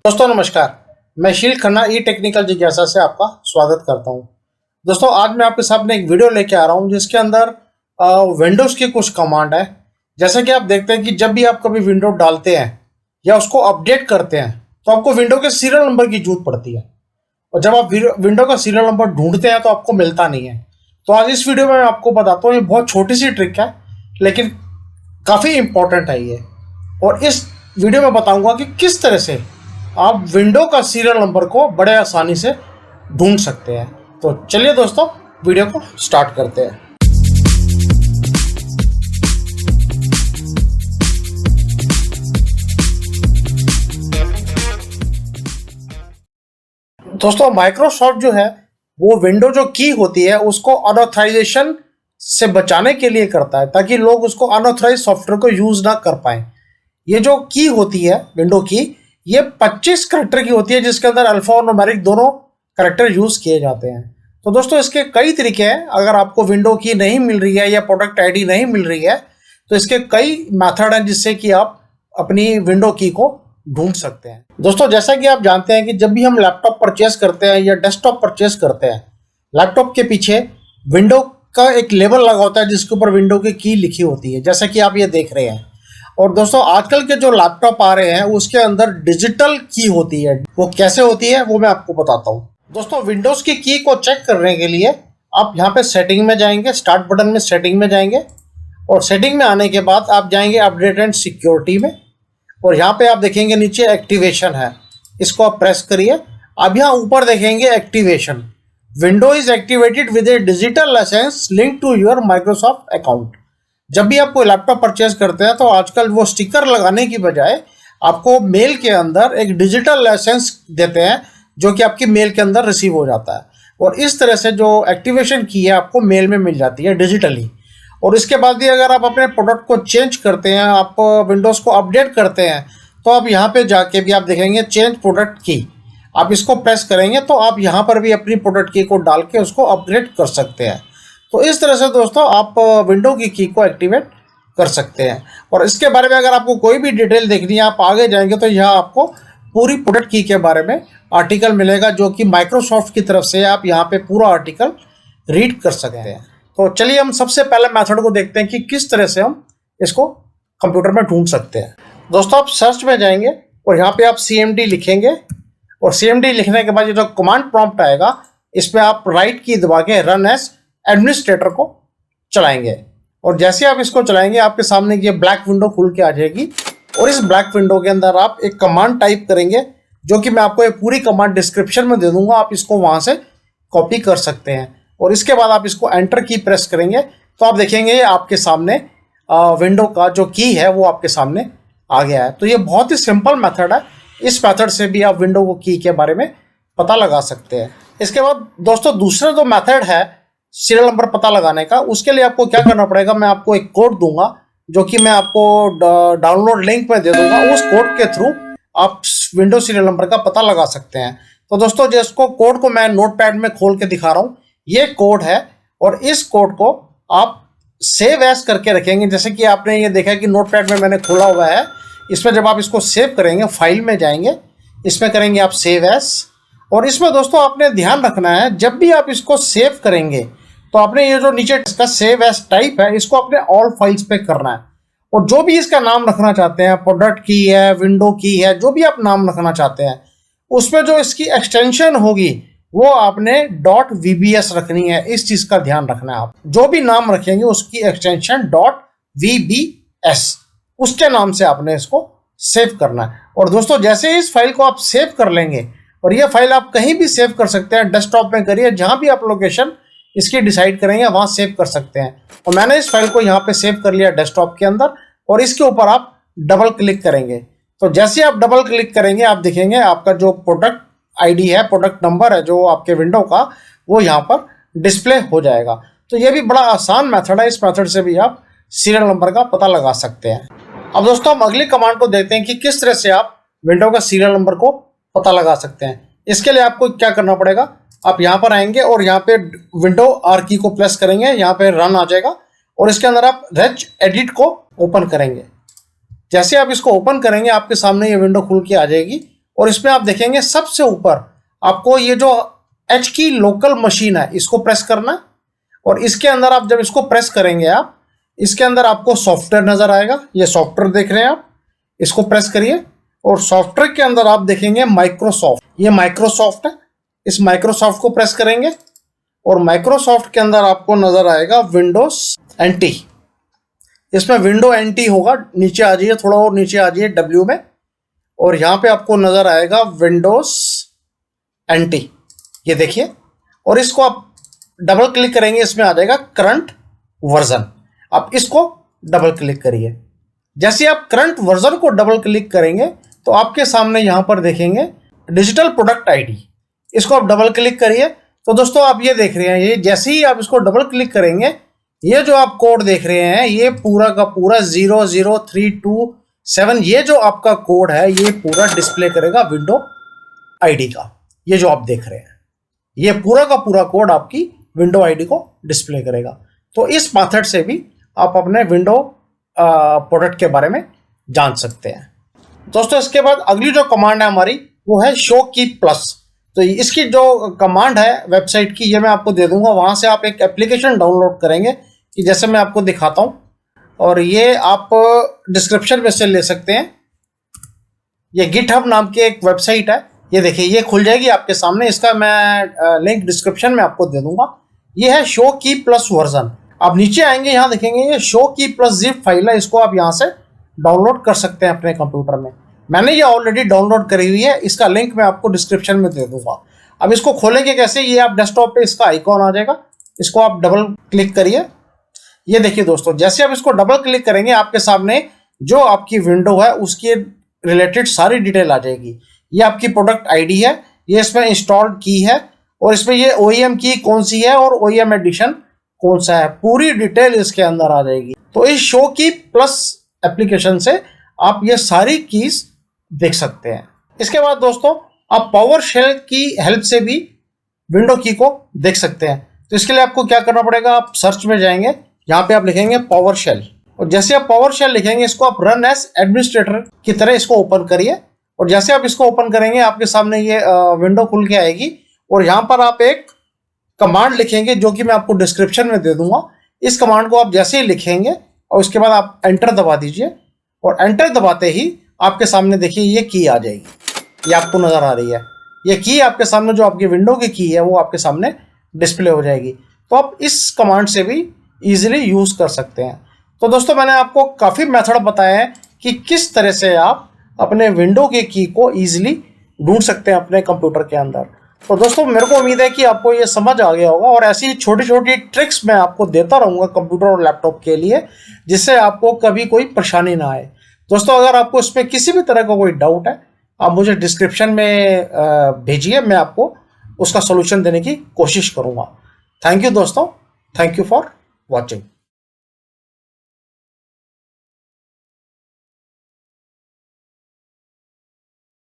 दोस्तों नमस्कार, मैं शील खन्ना ई टेक्निकल जिज्ञासा से आपका स्वागत करता हूं। दोस्तों आज मैं आपके सामने एक वीडियो लेके आ रहा हूं जिसके अंदर विंडोज़ की कुछ कमांड है। जैसे कि आप देखते हैं कि जब भी आप कभी विंडो डालते हैं या उसको अपडेट करते हैं तो आपको विंडो के सीरियल नंबर की जरूरत पड़ती है, और जब आप विंडो का सीरियल नंबर ढूंढते हैं तो आपको मिलता नहीं है। तो आज इस वीडियो में मैं आपको बताता हूँ, ये बहुत छोटी सी ट्रिक है लेकिन काफ़ी इंपॉर्टेंट है ये। और इस वीडियो में बताऊंगा कि किस तरह से आप विंडो का सीरियल नंबर को बड़े आसानी से ढूंढ सकते हैं। तो चलिए दोस्तों वीडियो को स्टार्ट करते हैं। दोस्तों माइक्रोसॉफ्ट जो है वो विंडो जो की होती है उसको अनऑथराइजेशन से बचाने के लिए करता है, ताकि लोग उसको अनऑथराइज सॉफ्टवेयर को यूज ना कर पाए। ये जो की होती है विंडो की, ये 25 करैक्टर की होती है जिसके अंदर अल्फा और न्यूमेरिक दोनों करैक्टर यूज किए जाते हैं। तो दोस्तों इसके कई तरीके हैं। अगर आपको विंडो की नहीं मिल रही है या प्रोडक्ट आईडी नहीं मिल रही है तो इसके कई मेथड हैं जिससे कि आप अपनी विंडो की को ढूंढ सकते हैं। दोस्तों जैसा कि आप जानते हैं कि जब भी हम लैपटॉप परचेस करते हैं या डेस्कटॉप परचेस करते हैं, लैपटॉप के पीछे विंडो का एक लेबल लगा होता है जिसके ऊपर विंडो की लिखी होती है, जैसा कि आप ये देख रहे हैं। और दोस्तों आजकल के जो लैपटॉप आ रहे हैं उसके अंदर डिजिटल की होती है। वो कैसे होती है वो मैं आपको बताता हूँ। दोस्तों विंडोज़ की को चेक करने के लिए आप यहाँ पे सेटिंग में जाएंगे, स्टार्ट बटन में सेटिंग में जाएंगे, और सेटिंग में आने के बाद आप जाएंगे अपडेट एंड सिक्योरिटी में, और यहाँ पे आप देखेंगे नीचे एक्टिवेशन है, इसको आप प्रेस करिए। अब यहाँ ऊपर देखेंगे activation, window is activated with a digital licence link to your Microsoft account. जब भी आप कोई लैपटॉप परचेज करते हैं तो आजकल वो स्टिकर लगाने की बजाय आपको मेल के अंदर एक डिजिटल लाइसेंस देते हैं जो कि आपकी मेल के अंदर रिसीव हो जाता है, और इस तरह से जो एक्टिवेशन की है आपको मेल में मिल जाती है डिजिटली। और इसके बाद भी अगर आप अपने प्रोडक्ट को चेंज करते हैं, आप विंडोज़ को अपडेट करते हैं, तो आप यहाँ पे जाके भी आप देखेंगे चेंज प्रोडक्ट की, आप इसको प्रेस करेंगे तो आप यहाँ पर भी अपनी प्रोडक्ट की को डाल के उसको अपग्रेड कर सकते हैं। तो इस तरह से दोस्तों आप विंडो की को एक्टिवेट कर सकते हैं। और इसके बारे में अगर आपको कोई भी डिटेल देखनी है, आप आगे जाएंगे तो यहाँ आपको पूरी प्रोडक्ट की के बारे में आर्टिकल मिलेगा जो कि माइक्रोसॉफ्ट की तरफ से आप यहाँ पे पूरा आर्टिकल रीड कर सकते हैं। तो चलिए हम सबसे पहले मेथड को देखते हैं कि किस तरह से हम इसको कंप्यूटर में ढूंढ सकते हैं। दोस्तों आप सर्च में जाएंगे और यहाँ पे आप CMD लिखेंगे, और CMD लिखने के बाद ये जो कमांड प्रॉम्प्ट आएगा इस पर आप राइट की दबा के रन एज एडमिनिस्ट्रेटर को चलाएंगे। और जैसे आप इसको चलाएंगे आपके सामने ये ब्लैक विंडो खुल के आ जाएगी, और इस ब्लैक विंडो के अंदर आप एक कमांड टाइप करेंगे जो कि मैं आपको एक पूरी कमांड डिस्क्रिप्शन में दे दूंगा, आप इसको वहां से कॉपी कर सकते हैं। और इसके बाद आप इसको एंटर की प्रेस करेंगे तो आप देखेंगे आपके सामने विंडो का जो की है वो आपके सामने आ गया है। तो ये बहुत ही सिंपल मेथड है, इस मेथड से भी आप विंडो की के बारे में पता लगा सकते हैं। इसके बाद दोस्तों दूसरा जो मेथड है सीरियल नंबर पता लगाने का, उसके लिए आपको क्या करना पड़ेगा, मैं आपको एक कोड दूंगा जो कि मैं आपको डाउनलोड लिंक में दे दूंगा। उस कोड के थ्रू आप विंडो सीरियल नंबर का पता लगा सकते हैं। तो दोस्तों जिसको कोड को मैं नोटपैड में खोल के दिखा रहा हूँ, ये कोड है, और इस कोड को आप सेव एज करके रखेंगे। जैसे कि आपने ये देखा कि नोटपैड में मैंने खोला हुआ है, इसमें जब आप इसको सेव करेंगे फाइल में जाएंगे, इसमें करेंगे आप सेव एज। और इसमें दोस्तों आपने ध्यान रखना है जब भी आप इसको सेव करेंगे तो आपने ये जो नीचे इसका सेव एज टाइप है इसको अपने ऑल फाइल्स पे करना है, और जो भी इसका नाम रखना चाहते हैं, प्रोडक्ट की है, विंडो की है, जो भी आप नाम रखना चाहते हैं, उसमें जो इसकी एक्सटेंशन होगी वो आपने .vbs रखनी है। इस चीज का ध्यान रखना है, आप जो भी नाम रखेंगे उसकी एक्सटेंशन .vbs उसके नाम से आपने इसको सेव करना है। और दोस्तों जैसे इस फाइल को आप सेव कर लेंगे, और ये फाइल आप कहीं भी सेव कर सकते हैं, डेस्कटॉप में करिए, जहां भी आप लोकेशन इसकी डिसाइड करेंगे वहां सेव कर सकते हैं। और मैंने इस फाइल को यहाँ पे सेव कर लिया डेस्कटॉप के अंदर, और इसके ऊपर आप डबल क्लिक करेंगे। तो जैसे आप डबल क्लिक करेंगे आप देखेंगे आपका जो प्रोडक्ट आईडी है, प्रोडक्ट नंबर है जो आपके विंडो का, वो यहाँ पर डिस्प्ले हो जाएगा। तो ये भी बड़ा आसान मेथड है, इस मेथड से भी आप सीरियल नंबर का पता लगा सकते हैं। अब दोस्तों हम अगली कमांड को देखते हैं कि किस तरह से आप विंडो का सीरियल नंबर को पता लगा सकते हैं। इसके लिए आपको क्या करना पड़ेगा, आप यहाँ पर आएंगे और यहाँ पे विंडो आर की को प्रेस करेंगे, यहाँ पे रन आ जाएगा, और इसके अंदर आप रेज एडिट को ओपन करेंगे। जैसे आप इसको ओपन करेंगे आपके सामने ये विंडो खुल के आ जाएगी, और इसमें आप देखेंगे सबसे ऊपर आपको ये जो एच की लोकल मशीन है इसको प्रेस करना है। और इसके अंदर आप जब इसको प्रेस करेंगे आप, इसके अंदर आपको सॉफ्टवेयर नजर आएगा। ये सॉफ्टवेयर देख रहे हैं आप, इसको प्रेस करिए और सॉफ्टवेयर के अंदर आप देखेंगे माइक्रोसॉफ्ट। ये माइक्रोसॉफ्ट है, इस माइक्रोसॉफ्ट को प्रेस करेंगे और माइक्रोसॉफ्ट के अंदर आपको नजर आएगा विंडोज एनटी। इसमें विंडो एनटी होगा, नीचे आ जाइए, थोड़ा और नीचे आ जाइए डब्ल्यू में, और यहां पे आपको नजर आएगा विंडोज एनटी। ये देखिए, और इसको आप डबल क्लिक करेंगे, इसमें आ जाएगा करंट वर्जन। आप इसको डबल क्लिक करिए। जैसे आप करंट वर्जन को डबल क्लिक करेंगे तो आपके सामने यहां पर देखेंगे डिजिटल प्रोडक्ट आईडी। इसको आप डबल क्लिक करिए। तो दोस्तों आप ये देख रहे हैं, ये जैसे ही आप इसको डबल क्लिक करेंगे, ये जो आप कोड देख रहे हैं ये पूरा का पूरा 00327, ये जो आपका कोड है ये पूरा डिस्प्ले करेगा विंडो आईडी का। ये जो आप देख रहे हैं ये पूरा का पूरा कोड आपकी विंडो आईडी को डिस्प्ले करेगा। तो इस मेथड से भी आप अपने विंडो प्रोडक्ट के बारे में जान सकते हैं। दोस्तों इसके बाद अगली जो कमांड है हमारी वो है शो की प्लस। तो इसकी जो कमांड है वेबसाइट की, ये मैं आपको दे दूंगा। वहां से आप एक एप्लीकेशन डाउनलोड करेंगे कि जैसे मैं आपको दिखाता हूं, और ये आप डिस्क्रिप्शन में से ले सकते हैं। ये गिटहब नाम की एक वेबसाइट है, ये देखिए ये खुल जाएगी आपके सामने। इसका मैं लिंक डिस्क्रिप्शन में आपको दे दूंगा। ये है शो की प्लस वर्जन। आप नीचे आएंगे, यहाँ देखेंगे ये शो की प्लस जिप फाइल है, इसको आप यहाँ से डाउनलोड कर सकते हैं अपने कंप्यूटर में। मैंने ये ऑलरेडी डाउनलोड करी हुई है, इसका लिंक मैं आपको डिस्क्रिप्शन में दे दूंगा। अब इसको खोलेंगे कैसे, ये आप डेस्कटॉप पे इसका आइकॉन आ जाएगा, इसको आप डबल क्लिक करिए। ये देखिए दोस्तों, जैसे आप इसको डबल क्लिक करेंगे आपके सामने जो आपकी विंडो है उसकी रिलेटेड सारी डिटेल आ जाएगी। ये आपकी प्रोडक्ट आईडी है, ये इसमें इंस्टॉल्ड की है, और इसमें ये ओईएम की कौन सी है और ओईएम एडिशन कौन सा है, पूरी डिटेल इसके अंदर आ जाएगी। तो इस शो की प्लस एप्लीकेशन से आप ये सारी कीज देख सकते हैं। इसके बाद दोस्तों आप पावर शेल की हेल्प से भी विंडो की को देख सकते हैं। तो इसके लिए आपको क्या करना पड़ेगा, आप सर्च में जाएंगे, यहाँ पे आप लिखेंगे पावर शेल, और जैसे आप पावर शेल लिखेंगे इसको आप रन एज एडमिनिस्ट्रेटर की तरह इसको ओपन करिए। और जैसे आप इसको ओपन करेंगे आपके सामने ये विंडो खुल के आएगी, और यहाँ पर आप एक कमांड लिखेंगे जो कि मैं आपको डिस्क्रिप्शन में दे दूंगा। इस कमांड को आप जैसे ही लिखेंगे और उसके बाद आप एंटर दबा दीजिए, और एंटर दबाते ही आपके सामने देखिए ये की आ जाएगी, ये आपको नजर आ रही है। ये की आपके सामने जो आपकी विंडो की की है वो आपके सामने डिस्प्ले हो जाएगी। तो आप इस कमांड से भी इजीली यूज कर सकते हैं। तो दोस्तों मैंने आपको काफ़ी मेथड बताया है कि किस तरह से आप अपने विंडो के की को इजीली ढूंढ सकते हैं अपने कंप्यूटर के अंदर। तो दोस्तों मेरे को उम्मीद है कि आपको ये समझ आ गया होगा, और ऐसी छोटी छोटी ट्रिक्स मैं आपको देता रहूँगा कंप्यूटर और लैपटॉप के लिए, जिससे आपको कभी कोई परेशानी ना आए। दोस्तों अगर आपको इसमें किसी भी तरह का कोई डाउट है आप मुझे डिस्क्रिप्शन में भेजिए, मैं आपको उसका सोल्यूशन देने की कोशिश करूँगा। थैंक यू दोस्तों, थैंक यू फॉर वॉचिंग।